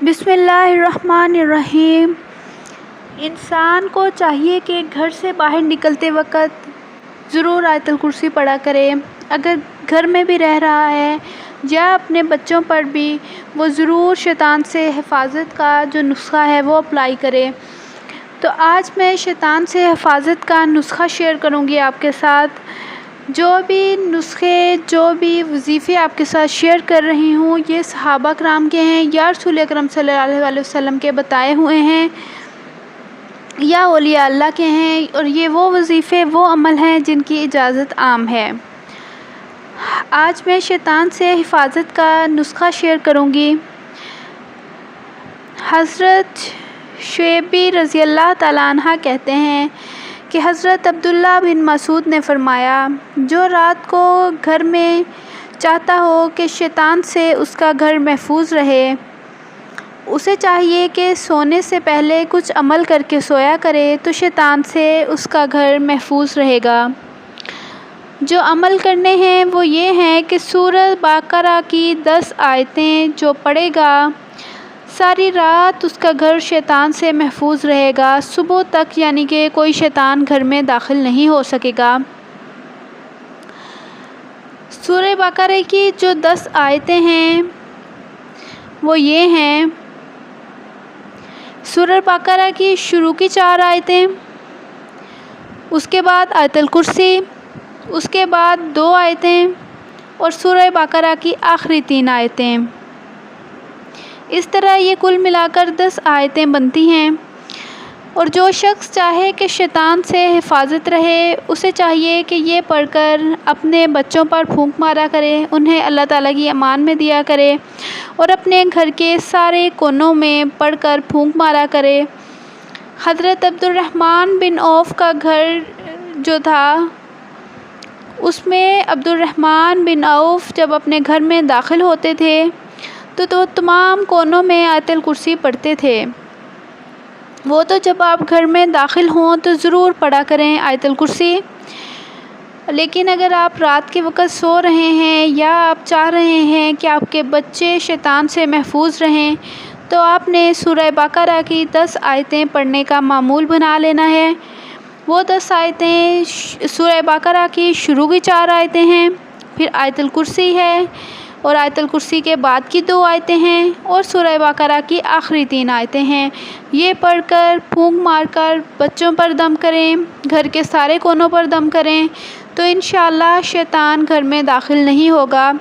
बिस्मिल्लाहिर्रहमानिर्रहीम। इंसान को चाहिए कि घर से बाहर निकलते वक़्त ज़रूर आयतुल कुर्सी पढ़ा करे। अगर घर में भी रह रहा है या अपने बच्चों पर भी, वो ज़रूर शैतान से हिफाजत का जो नुस्ख़ा है वो अप्लाई करे। तो आज मैं शैतान से हिफाजत का नुस्ख़ा शेयर करूँगी आपके साथ। जो भी नुस्खे, जो भी वज़ीफ़े आपके साथ शेयर कर रही हूँ, ये सहाबा कराम के हैं या रसूल अकरम सल्लल्लाहु अलैहि वसल्लम के बताए हुए हैं या औलिया अल्लाह के हैं। और ये वो वज़ीफ़े, वो अमल हैं जिनकी इजाज़त आम है। आज मैं शैतान से हिफाजत का नुस्ख़ा शेयर करूँगी। हज़रत शुएबी रज़ी अल्लाह ताला अन्हा कहते हैं कि हज़रत अब्दुल्ला बिन मसूद ने फ़रमाया, जो रात को घर में चाहता हो कि शैतान से उसका घर महफूज रहे, उसे चाहिए कि सोने से पहले कुछ अमल करके सोया करे, तो शैतान से उसका घर महफूज रहेगा। जो अमल करने हैं वो ये हैं कि सूरह बकरा की 10 आयतें जो पढ़ेगा, सारी रात उसका घर शैतान से महफूज रहेगा। सुबह तक यानी कि कोई शैतान घर में दाखिल नहीं हो सकेगा। सूरह बकरा की जो 10 आयतें हैं वो ये हैं। सूरह बकरा की शुरू की 4 आयतें, उसके बाद आयतुल कुर्सी, उसके बाद 2 आयतें और सूरह बकरा की आखिरी 3 आयतें। इस तरह ये कुल मिलाकर 10 आयतें बनती हैं। और जो शख्स चाहे कि शैतान से हिफाजत रहे, उसे चाहिए कि ये पढ़कर अपने बच्चों पर फूंक मारा करे, उन्हें अल्लाह ताला की अमान में दिया करे और अपने घर के सारे कोनों में पढ़कर फूंक मारा करे। हज़रत अब्दुर्रहमान बिन औफ़ का घर जो था, उसमें अब्दुर्रहमान बिन औफ़ जब अपने घर में दाखिल होते थे तो तमाम कोनों में आयतुल कुर्सी पढ़ते थे। वो तो जब आप घर में दाखिल हों तो ज़रूर पढ़ा करें आयतुल कुर्सी। लेकिन अगर आप रात के वक़्त सो रहे हैं या आप चाह रहे हैं कि आपके बच्चे शैतान से महफूज रहें, तो आपने सूरह बकरा की 10 आयतें पढ़ने का मामूल बना लेना है। वो 10 आयतें सूरह बकरा की शुरू की 4 आयतें हैं, फिर आयतुल कुर्सी है और आयतुल कुर्सी के बाद की 2 आयतें हैं और सूरह बकरा की आखिरी 3 आयतें हैं। ये पढ़कर फूंक मारकर बच्चों पर दम करें, घर के सारे कोनों पर दम करें, तो इंशाअल्लाह शैतान घर में दाखिल नहीं होगा।